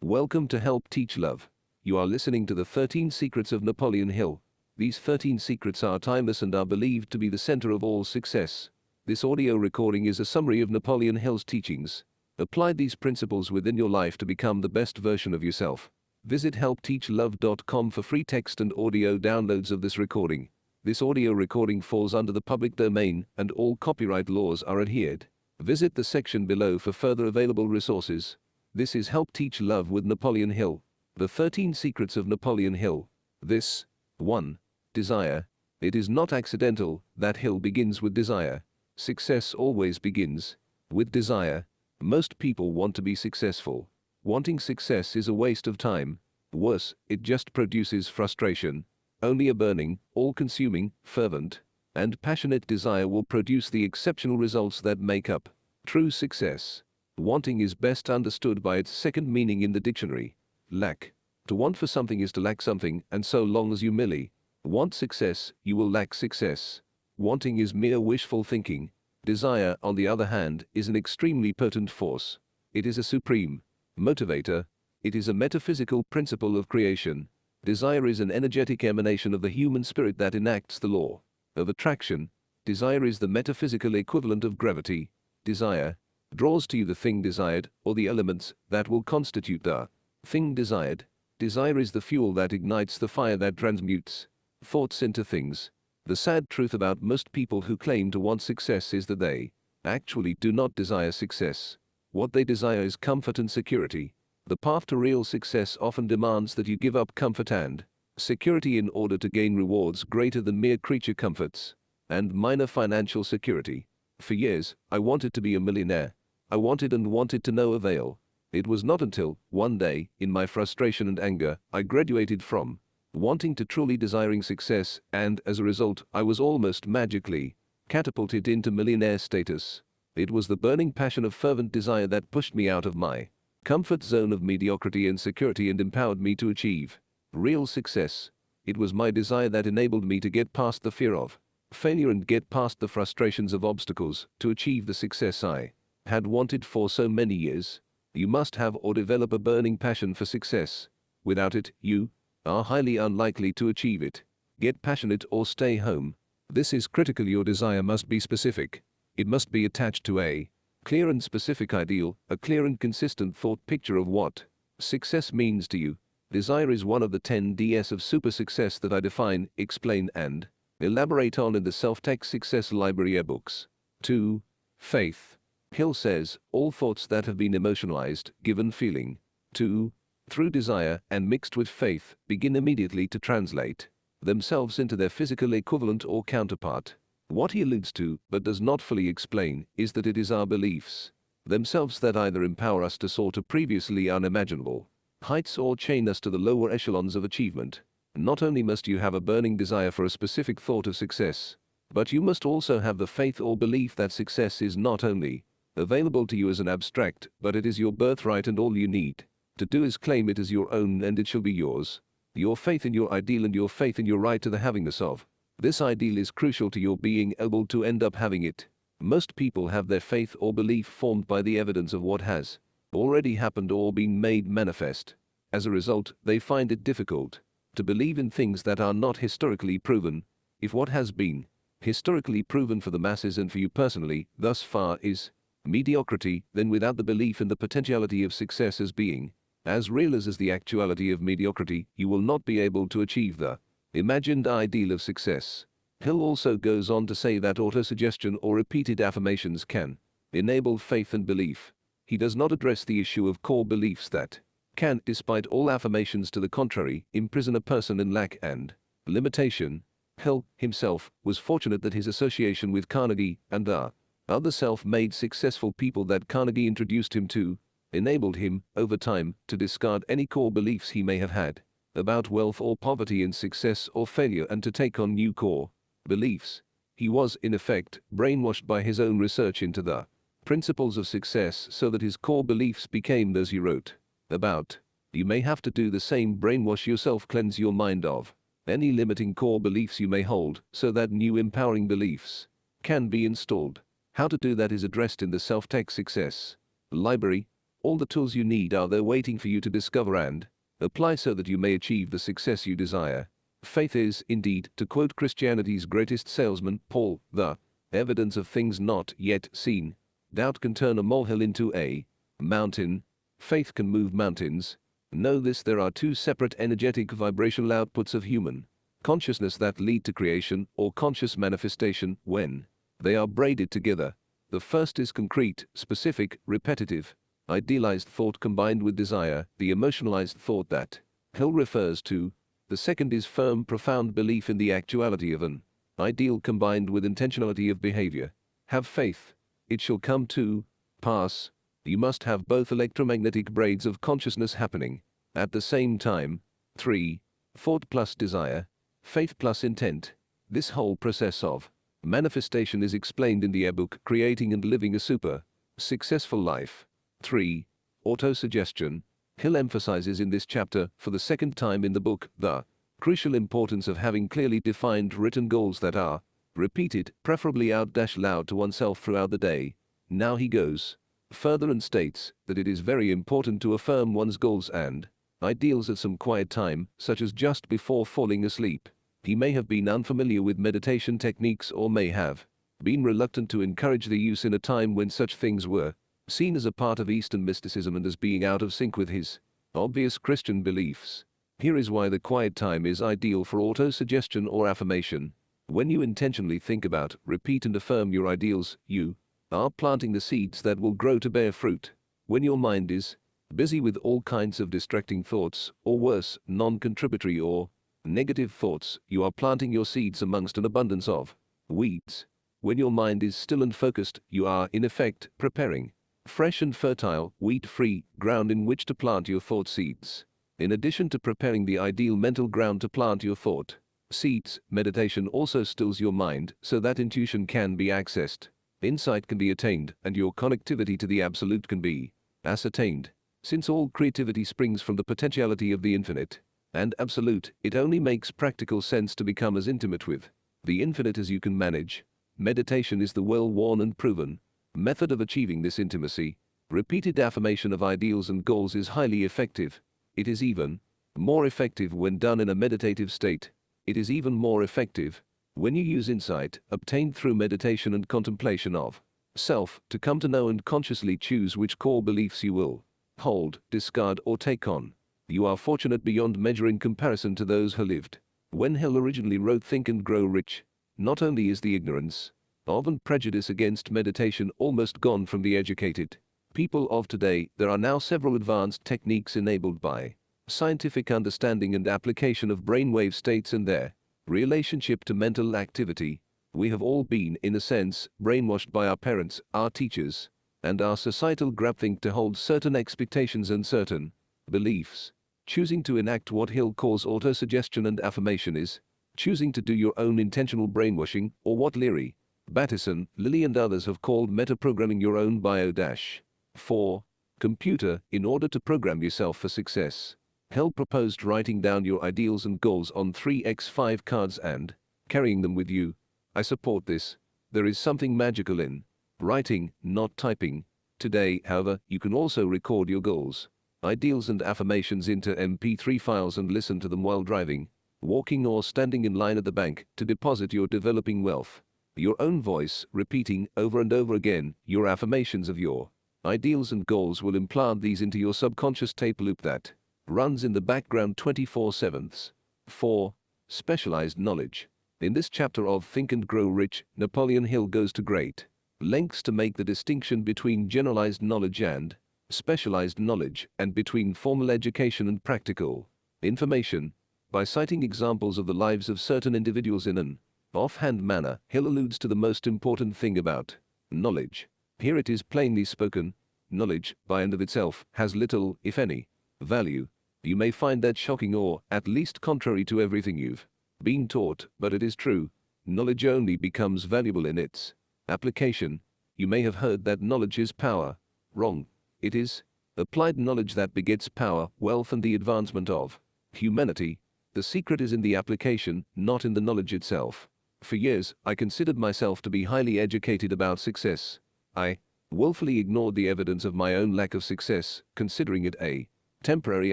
Welcome to Help Teach Love. You are listening to the 13 Secrets of Napoleon Hill. These 13 secrets are timeless and are believed to be the center of all success. This audio recording is a summary of Napoleon Hill's teachings. Apply these principles within your life to become the best version of yourself. Visit helpteachlove.com for free text and audio downloads of this recording. This audio recording falls under the public domain and all copyright laws are adhered. Visit the section below for further available resources. This is Help Teach Love with Napoleon Hill. The 13 Secrets of Napoleon Hill. This. 1. Desire. It is not accidental that Hill begins with desire. Success always begins with desire. Most people want to be successful. Wanting success is a waste of time. Worse, it just produces frustration. Only a burning, all-consuming, fervent, and passionate desire will produce the exceptional results that make up true success. Wanting is best understood by its second meaning in the dictionary. Lack. To want for something is to lack something, and so long as you merely want success, you will lack success. Wanting is mere wishful thinking. Desire, on the other hand, is an extremely potent force. It is a supreme motivator. It is a metaphysical principle of creation. Desire is an energetic emanation of the human spirit that enacts the law of attraction. Desire is the metaphysical equivalent of gravity. Desire draws to you the thing desired, or the elements that will constitute the thing desired. Desire is the fuel that ignites the fire that transmutes thoughts into things. The sad truth about most people who claim to want success is that they actually do not desire success. What they desire is comfort and security. The path to real success often demands that you give up comfort and security in order to gain rewards greater than mere creature comforts and minor financial security. For years, I wanted to be a millionaire. I wanted to no avail. It was not until, one day, in my frustration and anger, I graduated from wanting to truly desiring success, and as a result, I was almost magically catapulted into millionaire status. It was the burning passion of fervent desire that pushed me out of my comfort zone of mediocrity and security and empowered me to achieve real success. It was my desire that enabled me to get past the fear of failure and get past the frustrations of obstacles to achieve the success I had wanted for so many years. You must have or develop a burning passion for success. Without it, you are highly unlikely to achieve it. Get passionate or stay home. This is critical. Your desire must be specific. It must be attached to a clear and specific ideal, a clear and consistent thought picture of what success means to you. Desire is one of the 10 Ds of super success that I define, explain and elaborate on in the Self-Text Success Library books. 2. Faith. Hill says, all thoughts that have been emotionalized, given feeling, 2. Through desire and mixed with faith, begin immediately to translate themselves into their physical equivalent or counterpart. What he alludes to, but does not fully explain, is that it is our beliefs themselves that either empower us to soar to previously unimaginable heights or chain us to the lower echelons of achievement. Not only must you have a burning desire for a specific thought of success, but you must also have the faith or belief that success is not only available to you as an abstract, but it is your birthright, and all you need to do is claim it as your own, and it shall be yours. Your faith in your ideal and your faith in your right to the havingness of this ideal is crucial to your being able to end up having it. Most people have their faith or belief formed by the evidence of what has already happened or been made manifest. As a result, they find it difficult to believe in things that are not historically proven. If what has been historically proven for the masses and for you personally thus far is mediocrity, then without the belief in the potentiality of success as being as real as is the actuality of mediocrity, you will not be able to achieve the imagined ideal of success. Hill also goes on to say that autosuggestion or repeated affirmations can enable faith and belief. He does not address the issue of core beliefs that can, despite all affirmations to the contrary, imprison a person in lack and limitation. Hill himself was fortunate that his association with Carnegie and the other self-made successful people that Carnegie introduced him to enabled him, over time, to discard any core beliefs he may have had about wealth or poverty and success or failure and to take on new core beliefs. He was, in effect, brainwashed by his own research into the principles of success so that his core beliefs became those he wrote about. You may have to do the same. Brainwash yourself. Cleanse your mind of any limiting core beliefs you may hold so that new empowering beliefs can be installed. How to do that is addressed in the Self-Text Success Library. All the tools you need are there waiting for you to discover and apply so that you may achieve the success you desire. Faith is, indeed, to quote Christianity's greatest salesman, Paul, the evidence of things not yet seen. Doubt can turn a molehill into a mountain. Faith can move mountains. Know this: there are two separate energetic vibrational outputs of human consciousness that lead to creation or conscious manifestation when they are braided together. The first is concrete, specific, repetitive, idealized thought combined with desire, the emotionalized thought that Hill refers to. The second is firm, profound belief in the actuality of an ideal combined with intentionality of behavior. Have faith. It shall come to pass. You must have both electromagnetic braids of consciousness happening at the same time. 3. Thought plus desire. Faith plus intent. This whole process of manifestation is explained in the ebook Creating and Living a Super Successful Life. 3. Autosuggestion. Hill emphasizes in this chapter, for the second time in the book, the crucial importance of having clearly defined written goals that are repeated, preferably out loud to oneself throughout the day. Now he goes further and states that it is very important to affirm one's goals and ideals at some quiet time, such as just before falling asleep. He may have been unfamiliar with meditation techniques or may have been reluctant to encourage the use in a time when such things were seen as a part of Eastern mysticism and as being out of sync with his obvious Christian beliefs. Here is why the quiet time is ideal for autosuggestion or affirmation. When you intentionally think about, repeat and affirm your ideals, you are planting the seeds that will grow to bear fruit. When your mind is busy with all kinds of distracting thoughts, or worse, non-contributory or negative thoughts, you are planting your seeds amongst an abundance of weeds. When your mind is still and focused, you are, in effect, preparing fresh and fertile, weed-free ground in which to plant your thought seeds. In addition to preparing the ideal mental ground to plant your thought seeds, meditation also stills your mind so that intuition can be accessed, insight can be attained, and your connectivity to the absolute can be ascertained. Since all creativity springs from the potentiality of the infinite and absolute, it only makes practical sense to become as intimate with the infinite as you can manage. Meditation is the well-worn and proven method of achieving this intimacy. Repeated affirmation of ideals and goals is highly effective. It is even more effective when done in a meditative state. It is even more effective when you use insight, obtained through meditation and contemplation of self, to come to know and consciously choose which core beliefs you will hold, discard, or take on. You are fortunate beyond measure in comparison to those who lived when Hill originally wrote Think and Grow Rich. Not only is the ignorance of and prejudice against meditation almost gone from the educated people of today, there are now several advanced techniques enabled by scientific understanding and application of brainwave states and their relationship to mental activity. We have all been, in a sense, brainwashed by our parents, our teachers, and our societal groupthink to hold certain expectations and certain beliefs. Choosing to enact what Hill calls autosuggestion and affirmation is choosing to do your own intentional brainwashing, or what Leary, Battison, Lilly and others have called metaprogramming your own bio-4 computer in order to program yourself for success. Hill proposed writing down your ideals and goals on 3x5 cards and carrying them with you. I support this. There is something magical in writing, not typing. Today, however, you can also record your goals, ideals and affirmations into MP3 files and listen to them while driving, walking, or standing in line at the bank to deposit your developing wealth. Your own voice, repeating over and over again your affirmations of your ideals and goals, will implant these into your subconscious tape loop that runs in the background 24/7. 4. Specialized knowledge. In this chapter of Think and Grow Rich, Napoleon Hill goes to great lengths to make the distinction between generalized knowledge and specialized knowledge, and between formal education and practical information. By citing examples of the lives of certain individuals in an offhand manner, Hill alludes to the most important thing about knowledge. Here it is plainly spoken: knowledge, by and of itself, has little, if any, value. You may find that shocking, or, at least, contrary to everything you've been taught, but it is true. Knowledge only becomes valuable in its application. You may have heard that knowledge is power. Wrong. It is applied knowledge that begets power, wealth, and the advancement of humanity. The secret is in the application, not in the knowledge itself. For years, I considered myself to be highly educated about success. I Woefully ignored the evidence of my own lack of success, considering it a temporary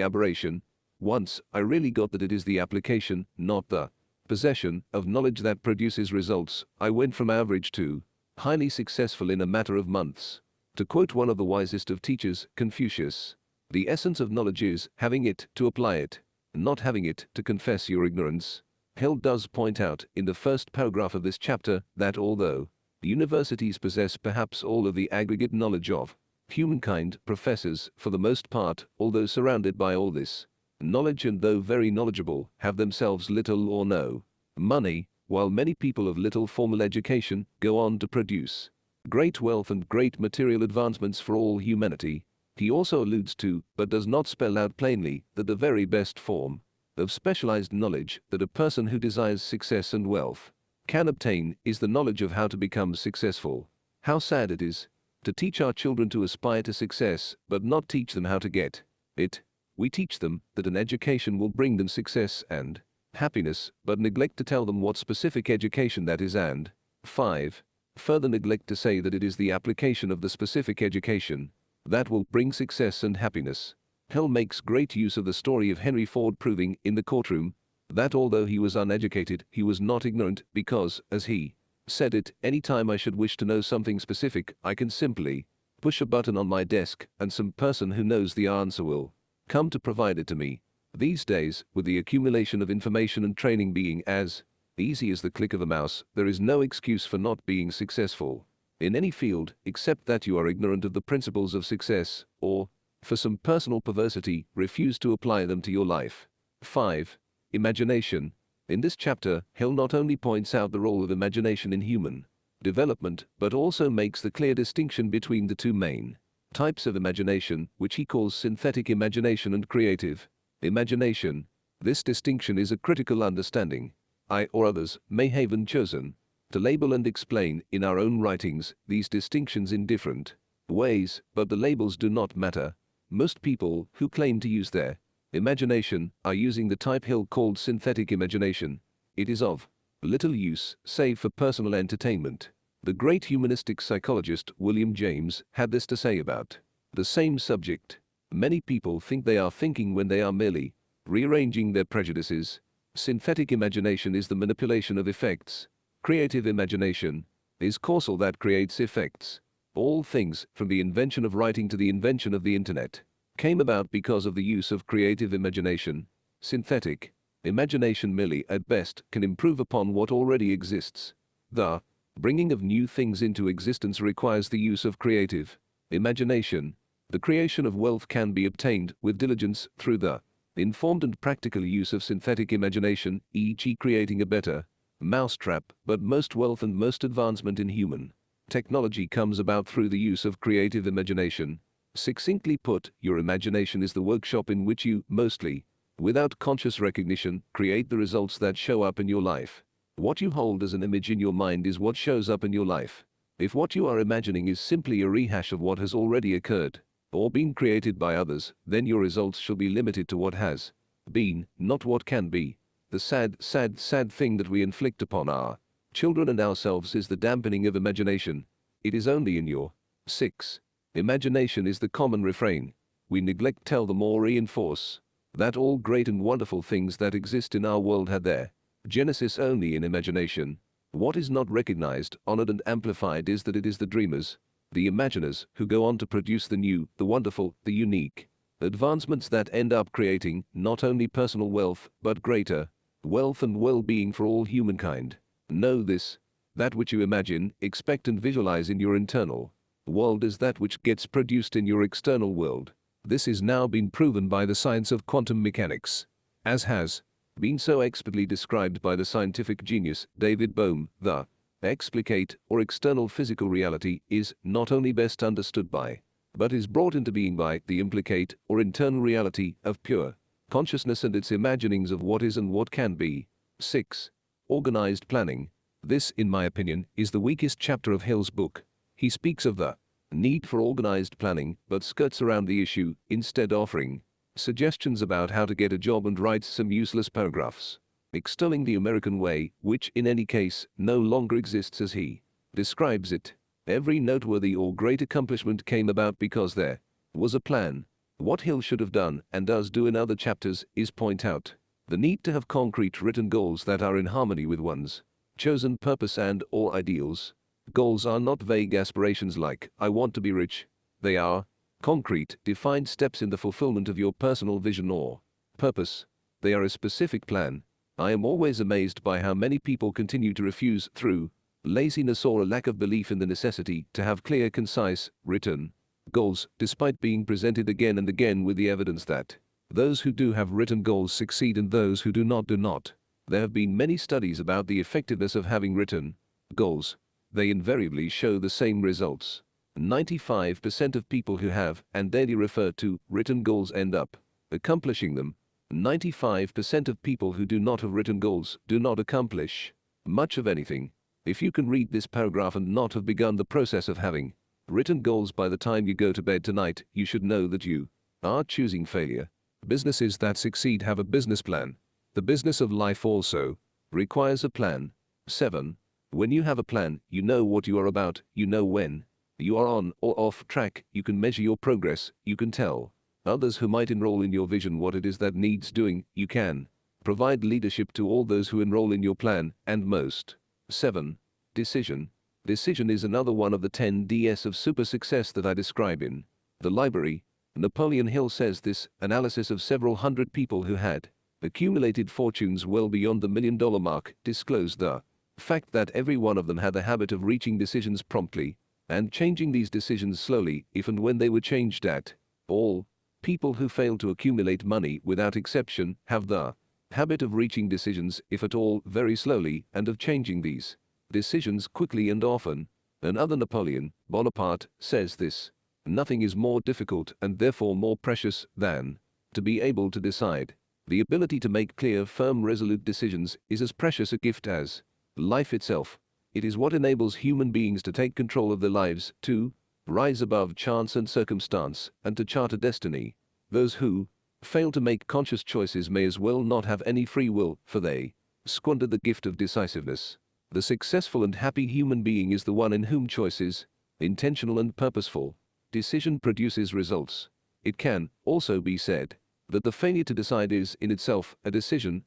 aberration. Once I really got that it is the application, not the possession, of knowledge that produces results, I went from average to highly successful in a matter of months. To quote one of the wisest of teachers, Confucius, the essence of knowledge is having it to apply it, not having it to confess your ignorance. Hill does point out in the first paragraph of this chapter that although universities possess perhaps all of the aggregate knowledge of humankind, professors, for the most part, although surrounded by all this knowledge and though very knowledgeable, have themselves little or no money, while many people of little formal education go on to produce great wealth and great material advancements for all humanity. He also alludes to, but does not spell out plainly, that the very best form of specialized knowledge that a person who desires success and wealth can obtain is the knowledge of how to become successful. How sad it is to teach our children to aspire to success, but not teach them how to get it. We teach them that an education will bring them success and happiness, but neglect to tell them what specific education that is and 5. Further neglect to say that it is the application of the specific education that will bring success and happiness. Hill makes great use of the story of Henry Ford proving, in the courtroom, that although he was uneducated, he was not ignorant because, as he said it, any time I should wish to know something specific, I can simply push a button on my desk and some person who knows the answer will come to provide it to me. These days, with the accumulation of information and training being as easy as the click of a mouse, there is no excuse for not being successful in any field, except that you are ignorant of the principles of success, or, for some personal perversity, refuse to apply them to your life. 5. Imagination. In this chapter, Hill not only points out the role of imagination in human development, but also makes the clear distinction between the two main types of imagination, which he calls synthetic imagination and creative imagination. This distinction is a critical understanding I or others may have chosen to label and explain in our own writings these distinctions in different ways, but the labels do not matter. Most people who claim to use their imagination are using the type Hill called synthetic imagination. It is of little use, save for personal entertainment. The great humanistic psychologist William James had this to say about the same subject. Many people think they are thinking when they are merely rearranging their prejudices. Synthetic imagination is the manipulation of effects. Creative imagination is causal that creates effects. All things, from the invention of writing to the invention of the internet, came about because of the use of creative imagination. Synthetic imagination merely, at best, can improve upon what already exists. The bringing of new things into existence requires the use of creative imagination. The creation of wealth can be obtained, with diligence, through the informed and practical use of synthetic imagination, e.g. creating a better mousetrap, but most wealth and most advancement in human technology comes about through the use of creative imagination. Succinctly put, your imagination is the workshop in which you, mostly, without conscious recognition, create the results that show up in your life. What you hold as an image in your mind is what shows up in your life. If what you are imagining is simply a rehash of what has already occurred, or been created by others, then your results shall be limited to what has been, not what can be. The sad thing that we inflict upon our children and ourselves is the dampening of imagination. It is only in your 6. Imagination is the common refrain. We neglect, tell them, or reinforce that all great and wonderful things that exist in our world had their genesis only in imagination. What is not recognized, honored, and amplified is that it is the dreamers, the imaginers, who go on to produce the new, the wonderful, the unique advancements that end up creating not only personal wealth, but greater wealth and well-being for all humankind. Know this: that which you imagine, expect, and visualize in your internal world is that which gets produced in your external world. This is now been proven by the science of quantum mechanics, as has been so expertly described by the scientific genius David Bohm. The explicate, or external physical reality, is not only best understood by, but is brought into being by, the implicate, or internal reality, of pure consciousness and its imaginings of what is and what can be. 6. Organized planning. This, in my opinion, is the weakest chapter of Hill's book. He speaks of the need for organized planning, but skirts around the issue, instead offering suggestions about how to get a job and writes some useless paragraphs, extolling the American way, which, in any case, no longer exists as he describes it. Every noteworthy or great accomplishment came about because there was a plan. What Hill should have done and does do in other chapters is point out the need to have concrete written goals that are in harmony with one's chosen purpose and or ideals. Goals are not vague aspirations like, I want to be rich. They are concrete, defined steps in the fulfillment of your personal vision or purpose. They are a specific plan. I am always amazed by how many people continue to refuse through laziness or a lack of belief in the necessity to have clear, concise, written goals, despite being presented again and again with the evidence that those who do have written goals succeed and those who do not do not. There have been many studies about the effectiveness of having written goals. They invariably show the same results. 95% of people who have and daily refer to written goals end up accomplishing them. 95% of people who do not have written goals do not accomplish much of anything. If you can read this paragraph and not have begun the process of having written goals by the time you go to bed tonight, you should know that you are choosing failure. Businesses that succeed have a business plan. The business of life also requires a plan. 7. When you have a plan, you know what you are about, you know when you are on or off track, you can measure your progress, you can tell others who might enroll in your vision what it is that needs doing, you can provide leadership to all those who enroll in your plan, and most. 7. Decision. Decision is another one of the 10 Ds of super success that I describe in the library. Napoleon Hill says this analysis of several hundred people who had accumulated fortunes well beyond the $1 million mark disclosed the fact that every one of them had the habit of reaching decisions promptly and changing these decisions slowly if and when they were changed at all. People who fail to accumulate money without exception have the habit of reaching decisions, if at all, very slowly and of changing these decisions quickly and often. Another Napoleon Bonaparte says this: nothing is more difficult and therefore more precious than to be able to decide. The ability to make clear, firm, resolute decisions is as precious a gift as life itself. It is what enables human beings to take control of their lives, to rise above chance and circumstance, and to chart a destiny. Those who fail to make conscious choices may as well not have any free will, for they squander the gift of decisiveness. The successful and happy human being is the one in whom choice is intentional and purposeful. Decision produces results. It can also be said that the failure to decide is in itself a decision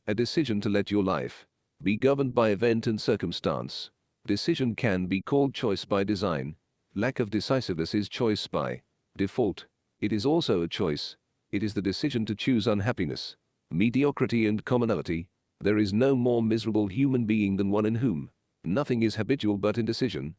to let your life be governed by event and circumstance. Decision can be called choice by design. Lack of decisiveness is choice by default. It is also a choice. It is the decision to choose unhappiness, mediocrity and commonality. There is no more miserable human being than one in whom nothing is habitual but indecision.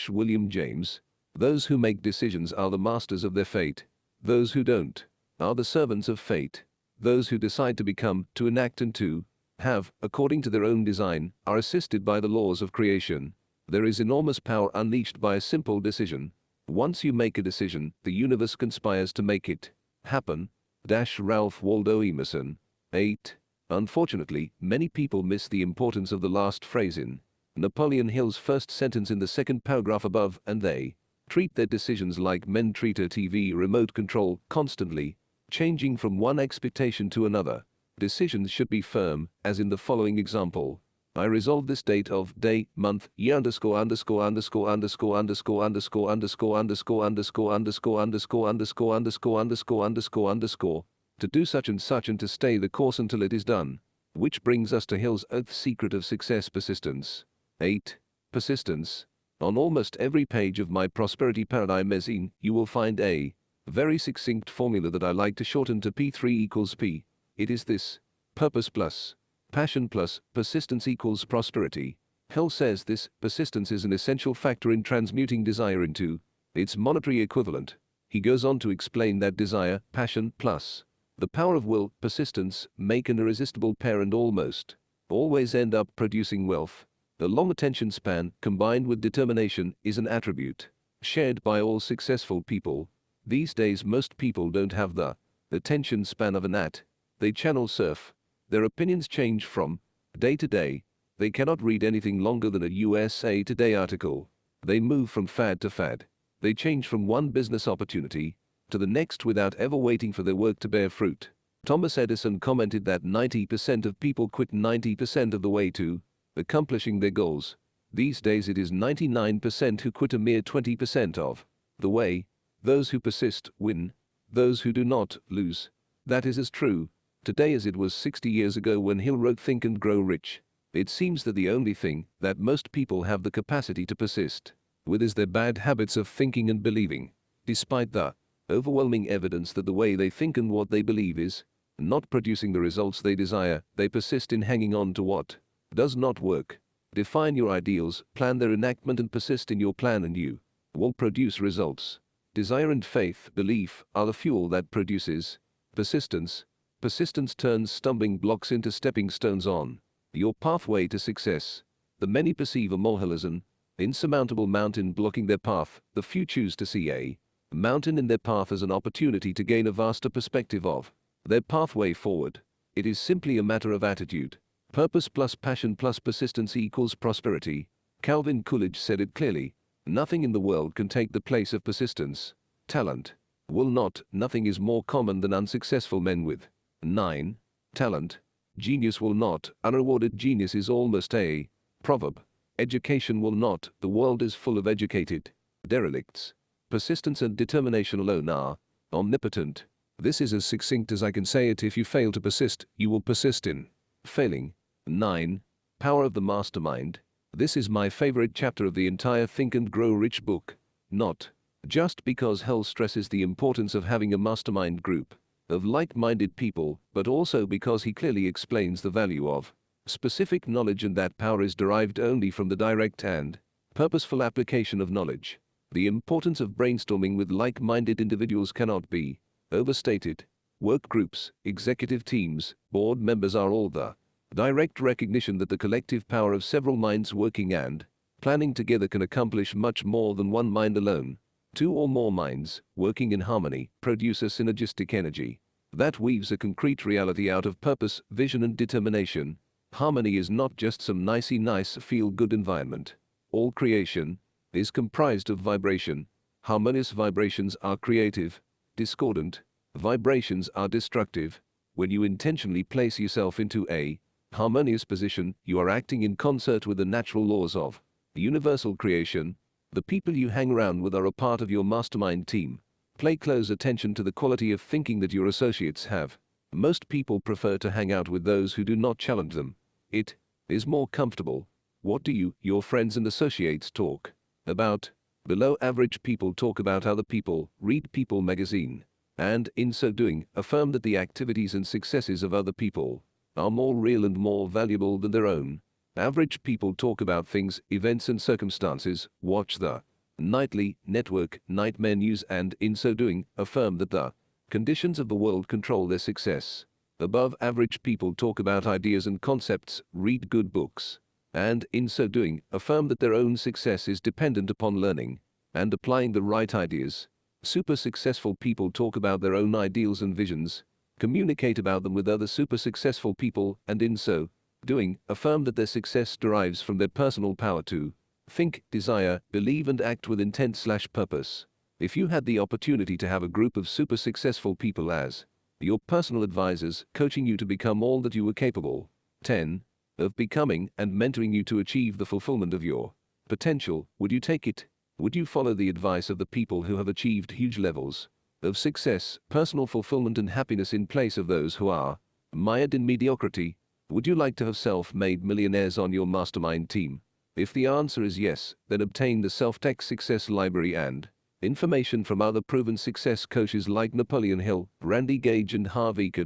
William James. Those who make decisions are the masters of their fate. Those who don't are the servants of fate. Those who decide to become, to enact and to have, according to their own design, are assisted by the laws of creation. There is enormous power unleashed by a simple decision. Once you make a decision, the universe conspires to make it happen. Ralph Waldo Emerson. 8. Unfortunately, many people miss the importance of the last phrase in Napoleon Hill's first sentence in the second paragraph above, and they treat their decisions like men treat a TV remote control, constantly changing from one expectation to another. Decisions should be firm, as in the following example. I resolve this date of day, month, year underscore underscore underscore underscore underscore underscore underscore underscore underscore underscore underscore underscore underscore underscore underscore underscore to do such and to stay the course until it is done. Which brings us to Hill's eighth secret of success: persistence. 8. Persistence. On almost every page of my Prosperity Paradigm magazine, you will find a very succinct formula that I like to shorten to P3 equals P. It is this: purpose plus passion plus persistence equals prosperity. Hill says this persistence is an essential factor in transmuting desire into its monetary equivalent. He goes on to explain that desire, passion plus the power of will, persistence, make an irresistible pair and almost always end up producing wealth. The long attention span, combined with determination, is an attribute shared by all successful people. These days most people don't have the attention span of an ant. They channel surf. Their opinions change from day to day. They cannot read anything longer than a USA Today article. They move from fad to fad. They change from one business opportunity to the next without ever waiting for their work to bear fruit. Thomas Edison commented that 90% of people quit 90% of the way to accomplishing their goals. These days it is 99% who quit a mere 20% of the way. Those who persist win. Those who do not lose. That is as true today as it was 60 years ago when Hill wrote Think and Grow Rich. It seems that the only thing that most people have the capacity to persist with is their bad habits of thinking and believing. Despite the overwhelming evidence that the way they think and what they believe is not producing the results they desire, they persist in hanging on to what does not work. Define your ideals, plan their enactment and persist in your plan and you will produce results. Desire and faith, belief, are the fuel that produces persistence. Persistence turns stumbling blocks into stepping stones on your pathway to success. The many perceive a molehill as an insurmountable mountain blocking their path. The few choose to see a mountain in their path as an opportunity to gain a vaster perspective of their pathway forward. It is simply a matter of attitude. Purpose plus passion plus persistence equals prosperity. Calvin Coolidge said it clearly. Nothing in the world can take the place of persistence. Talent will not. Nothing is more common than unsuccessful men with 9 talent. Genius will not. Unrewarded genius is almost a proverb. Education will not. The world is full of educated derelicts. Persistence and determination alone are omnipotent. This is as succinct as I can say it. If you fail to persist, you will persist in failing. 9. Power of the Mastermind. This is my favorite chapter of the entire Think and Grow Rich book. Not just because Hill stresses the importance of having a mastermind group of like-minded people, but also because he clearly explains the value of specific knowledge and that power is derived only from the direct and purposeful application of knowledge. The importance of brainstorming with like-minded individuals cannot be overstated. Work groups, executive teams, board members are all the direct recognition that the collective power of several minds working and planning together can accomplish much more than one mind alone. 2 or more minds working in harmony produce a synergistic energy that weaves a concrete reality out of purpose, vision and determination. Harmony is not just some nice feel-good environment. All creation is comprised of vibration. Harmonious vibrations are creative. Discordant vibrations are destructive. When you intentionally place yourself into a harmonious position, you are acting in concert with the natural laws of universal creation. The people you hang around with are a part of your mastermind team. Pay close attention to the quality of thinking that your associates have. Most people prefer to hang out with those who do not challenge them. It is more comfortable. What do you, your friends and associates talk about? Below average people talk about other people, read People magazine, and in so doing, affirm that the activities and successes of other people are more real and more valuable than their own. Average people talk about things, events and circumstances, watch the nightly network, nightmare news and in so doing, affirm that the conditions of the world control their success. Above average people talk about ideas and concepts, read good books, and in so doing, affirm that their own success is dependent upon learning and applying the right ideas. Super successful people talk about their own ideals and visions, communicate about them with other super successful people, and in so doing, affirm that their success derives from their personal power to think, desire, believe and act with intent/purpose. If you had the opportunity to have a group of super successful people as your personal advisors, coaching you to become all that you were capable 10 of becoming and mentoring you to achieve the fulfillment of your potential, would you take it? Would you follow the advice of the people who have achieved huge levels of success, personal fulfillment and happiness in place of those who are mired in mediocrity? Would you like to have self-made millionaires on your mastermind team? If the answer is yes, then obtain the Self-Tech Success Library and information from other proven success coaches like Napoleon Hill, Randy Gage and Harvey K.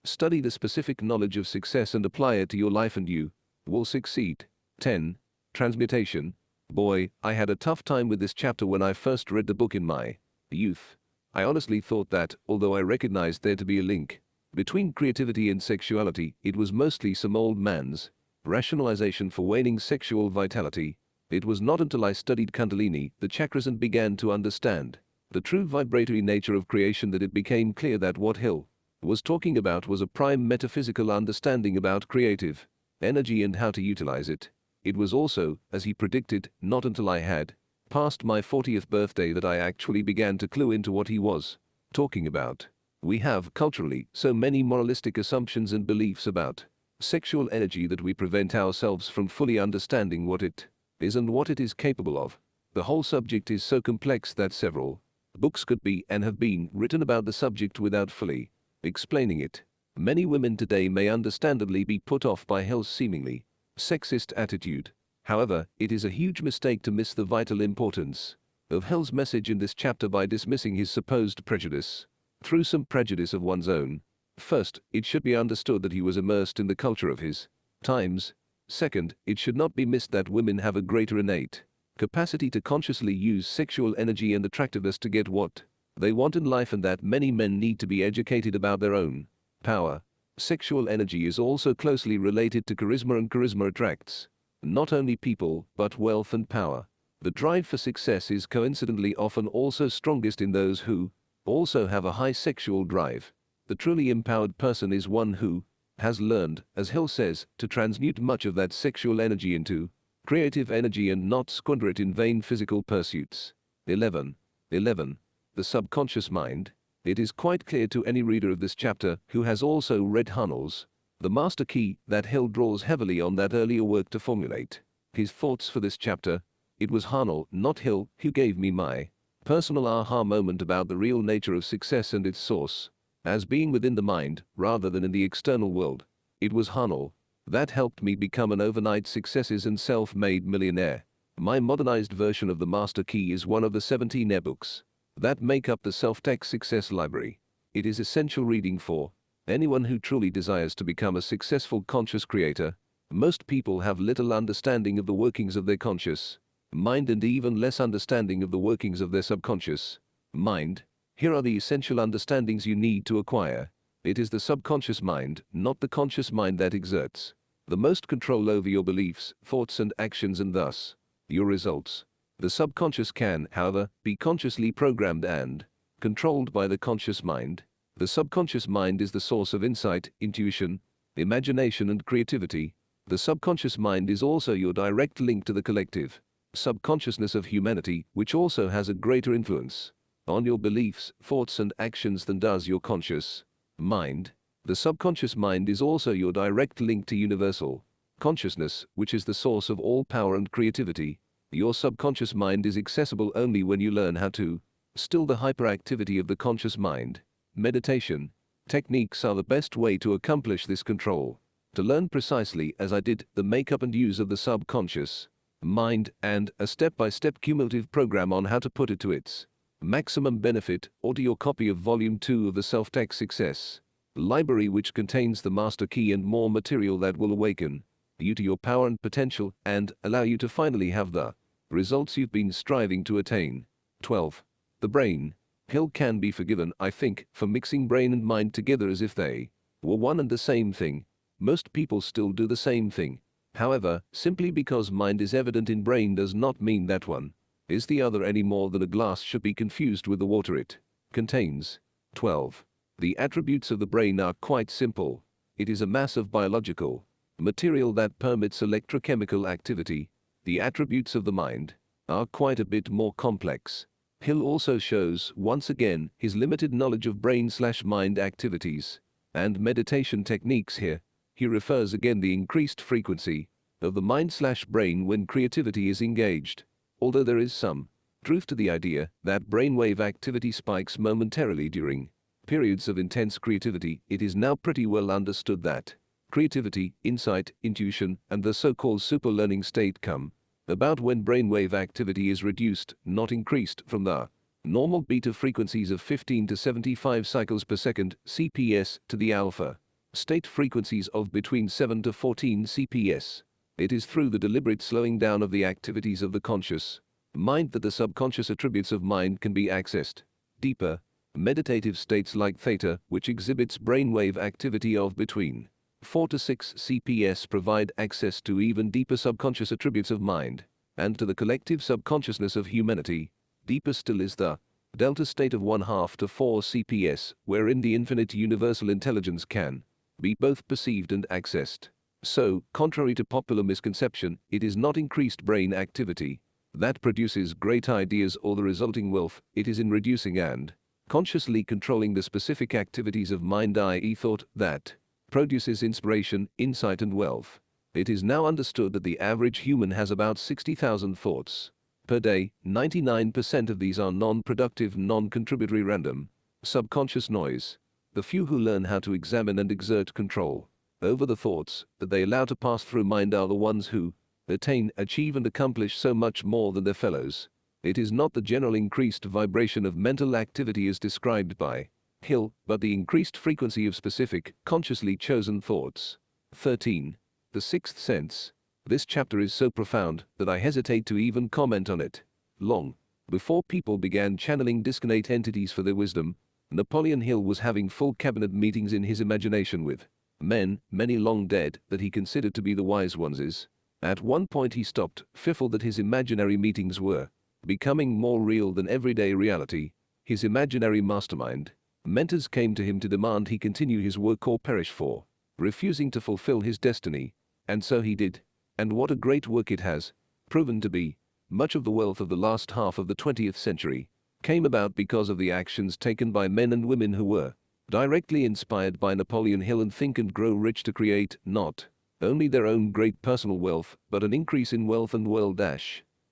Study the specific knowledge of success and apply it to your life and you will succeed. 10. Transmutation. Boy, I had a tough time with this chapter when I first read the book in my youth. I honestly thought that, although I recognized there to be a link between creativity and sexuality, it was mostly some old man's rationalization for waning sexual vitality. It was not until I studied Kundalini, the chakras and began to understand the true vibratory nature of creation that it became clear that what Hill was talking about was a prime metaphysical understanding about creative energy and how to utilize it. It was also, as he predicted, not until I had passed my 40th birthday that I actually began to clue into what he was talking about. We have, culturally, so many moralistic assumptions and beliefs about sexual energy that we prevent ourselves from fully understanding what it is and what it is capable of. The whole subject is so complex that several books could be and have been written about the subject without fully explaining it. Many women today may understandably be put off by Hill's seemingly sexist attitude. However, it is a huge mistake to miss the vital importance of Hill's message in this chapter by dismissing his supposed prejudice through some prejudice of one's own. First, it should be understood that he was immersed in the culture of his times. Second, it should not be missed that women have a greater innate capacity to consciously use sexual energy and attractiveness to get what they want in life, and that many men need to be educated about their own power. Sexual energy is also closely related to charisma, and charisma attracts not only people, but wealth and power. The drive for success is coincidentally often also strongest in those who also have a high sexual drive. The truly empowered person is one who has learned, as Hill says, to transmute much of that sexual energy into creative energy and not squander it in vain physical pursuits. 11. The subconscious mind. It is quite clear to any reader of this chapter who has also read Hahnel's The Master Key that Hill draws heavily on that earlier work to formulate his thoughts for this chapter. It was Hahnel, not Hill, who gave me my personal aha moment about the real nature of success and its source as being within the mind rather than in the external world. It was Hahnel that helped me become an overnight successes and self-made millionaire. My modernized version of The Master Key is one of the 17 ebooks that make up the Self-Tech Success Library. It is essential reading for anyone who truly desires to become a successful conscious creator. Most people have little understanding of the workings of their conscious mind and even less understanding of the workings of their subconscious mind. Here are the essential understandings you need to acquire. It is the subconscious mind, not the conscious mind, that exerts the most control over your beliefs, thoughts and actions, and thus your results. The subconscious can, however, be consciously programmed and controlled by the conscious mind. The subconscious mind is the source of insight, intuition, imagination and creativity. The subconscious mind is also your direct link to the collective subconsciousness of humanity, which also has a greater influence on your beliefs, thoughts and actions than does your conscious mind. The subconscious mind is also your direct link to universal consciousness, which is the source of all power and creativity. Your subconscious mind is accessible only when you learn how to still the hyperactivity of the conscious mind. Meditation techniques are the best way to accomplish this control. To learn precisely, as I did, the makeup and use of the subconscious mind and a step-by-step cumulative program on how to put it to its maximum benefit, order your copy of Volume 2 of the Self-Tech Success Library, which contains the Master Key and more material that will awaken you to your power and potential and allow you to finally have the results you've been striving to attain. 12. The brain. Hill can be forgiven, I think, for mixing brain and mind together as if they were one and the same thing. Most people still do the same thing. However, simply because mind is evident in brain does not mean that one is the other any more than a glass should be confused with the water it contains. 12. The attributes of the brain are quite simple. It is a mass of biological material that permits electrochemical activity. The attributes of the mind are quite a bit more complex. Hill also shows, once again, his limited knowledge of brain/mind activities and meditation techniques here. He refers again the increased frequency of the mind/brain when creativity is engaged. Although there is some truth to the idea that brainwave activity spikes momentarily during periods of intense creativity, it is now pretty well understood that creativity, insight, intuition, and the so-called super-learning state come about when brainwave activity is reduced, not increased, from the normal beta frequencies of 15 to 75 cycles per second, CPS, to the alpha state frequencies of between 7 to 14 CPS. It is through the deliberate slowing down of the activities of the conscious mind that the subconscious attributes of mind can be accessed. Deeper, meditative states like theta, which exhibits brainwave activity of between 4 to 6 CPS, provide access to even deeper subconscious attributes of mind and to the collective subconsciousness of humanity. Deeper still is the delta state of 1/2 to 4 CPS, wherein the infinite universal intelligence can be both perceived and accessed. So, contrary to popular misconception, it is not increased brain activity that produces great ideas or the resulting wealth. It is in reducing and consciously controlling the specific activities of mind, i.e. thought, that produces inspiration, insight and wealth. It is now understood that the average human has about 60,000 thoughts per day. 99% of these are non-productive, non-contributory, random, subconscious noise. The few who learn how to examine and exert control over the thoughts that they allow to pass through mind are the ones who attain, achieve and accomplish so much more than their fellows. It is not the general increased vibration of mental activity as described by Hill, but the increased frequency of specific, consciously chosen thoughts. 13. The sixth sense. This chapter is so profound that I hesitate to even comment on it. Long before people began channeling discarnate entities for their wisdom, Napoleon Hill was having full cabinet meetings in his imagination with men, many long dead, that he considered to be the wise ones. At one point he stopped, fearful that his imaginary meetings were becoming more real than everyday reality. His imaginary mastermind mentors came to him to demand he continue his work or perish for refusing to fulfill his destiny. And so he did. And what a great work it has proven to be. Much of the wealth of the last half of the 20th century came about because of the actions taken by men and women who were directly inspired by Napoleon Hill and Think and Grow Rich to create not only their own great personal wealth, but an increase in wealth and well.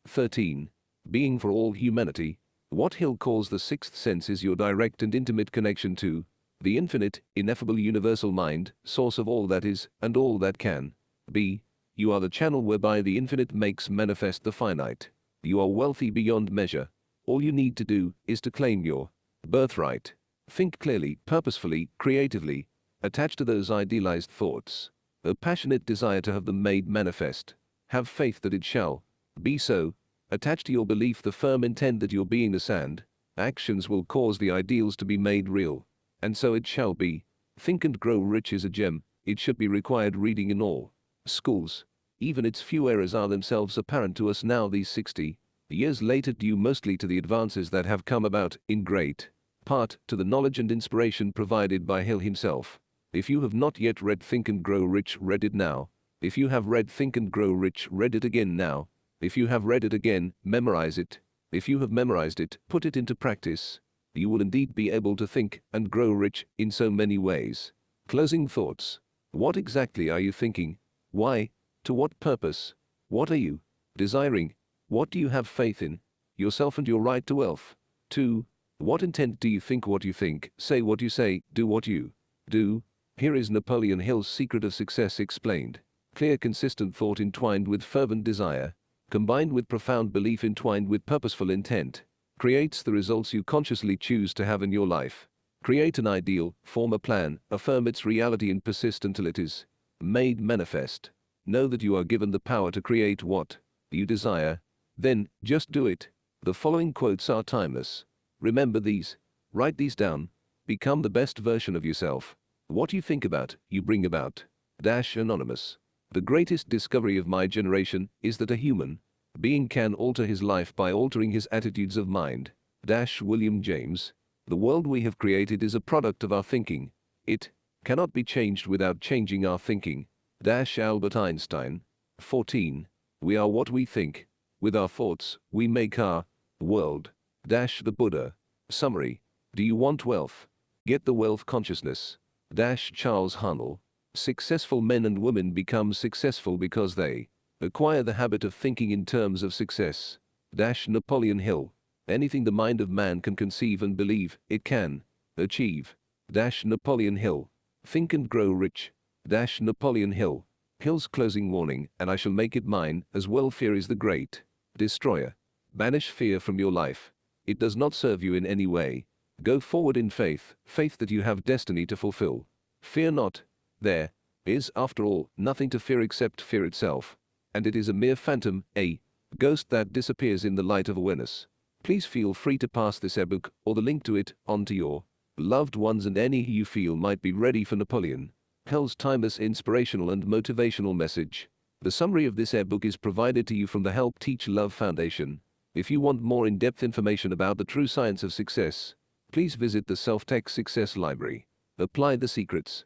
13. Being for all humanity. What Hill calls the sixth sense is your direct and intimate connection to the infinite, ineffable universal mind, source of all that is and all that can be. You are the channel whereby the infinite makes manifest the finite. You are wealthy beyond measure. All you need to do is to claim your birthright. Think clearly, purposefully, creatively. Attach to those idealized thoughts a passionate desire to have them made manifest. Have faith that it shall be so. Attach to your belief the firm intent that your being the sand. Actions will cause the ideals to be made real. And so it shall be. Think and Grow Rich is a gem. It should be required reading in all schools. Even its few errors are themselves apparent to us now these 60 years later, due mostly to the advances that have come about, in great part, to the knowledge and inspiration provided by Hill himself. If you have not yet read Think and Grow Rich, read it now. If you have read Think and Grow Rich, read it again now. If you have read it again, memorize it. If you have memorized it, put it into practice. You will indeed be able to think and grow rich in so many ways. Closing thoughts. What exactly are you thinking? Why? To what purpose? What are you desiring? What do you have faith in? Yourself and your right to wealth. 2. What intent do you think what you think, say what you say, do what you do? Here is Napoleon Hill's secret of success explained. Clear, consistent thought entwined with fervent desire, combined with profound belief entwined with purposeful intent, creates the results you consciously choose to have in your life. Create an ideal, form a plan, affirm its reality and persist until it is made manifest. Know that you are given the power to create what you desire. Then, just do it. The following quotes are timeless. Remember these. Write these down. Become the best version of yourself. What you think about, you bring about. Anonymous. The greatest discovery of my generation is that a human being can alter his life by altering his attitudes of mind. William James. The world we have created is a product of our thinking. It cannot be changed without changing our thinking. Albert Einstein. 14. We are what we think. With our thoughts, we make our world. The Buddha. Summary. Do you want wealth? Get the wealth consciousness. Charles Haanel. Successful men and women become successful because they acquire the habit of thinking in terms of success. Napoleon Hill. Anything the mind of man can conceive and believe, it can achieve. Napoleon Hill. Think and Grow Rich. Napoleon Hill. Hill's closing warning, and I shall make it mine, as well. Fear is the great destroyer. Banish fear from your life. It does not serve you in any way. Go forward in faith, faith that you have destiny to fulfill. Fear not. There is, after all, nothing to fear except fear itself. And it is a mere phantom, a ghost that disappears in the light of awareness. Please feel free to pass this ebook, or the link to it, on to your loved ones and any who you feel might be ready for Napoleon Hill's timeless inspirational and motivational message. The summary of this ebook is provided to you from the Help Teach Love Foundation. If you want more in-depth information about the true science of success, please visit the Self-Tech Success Library. Apply the secrets.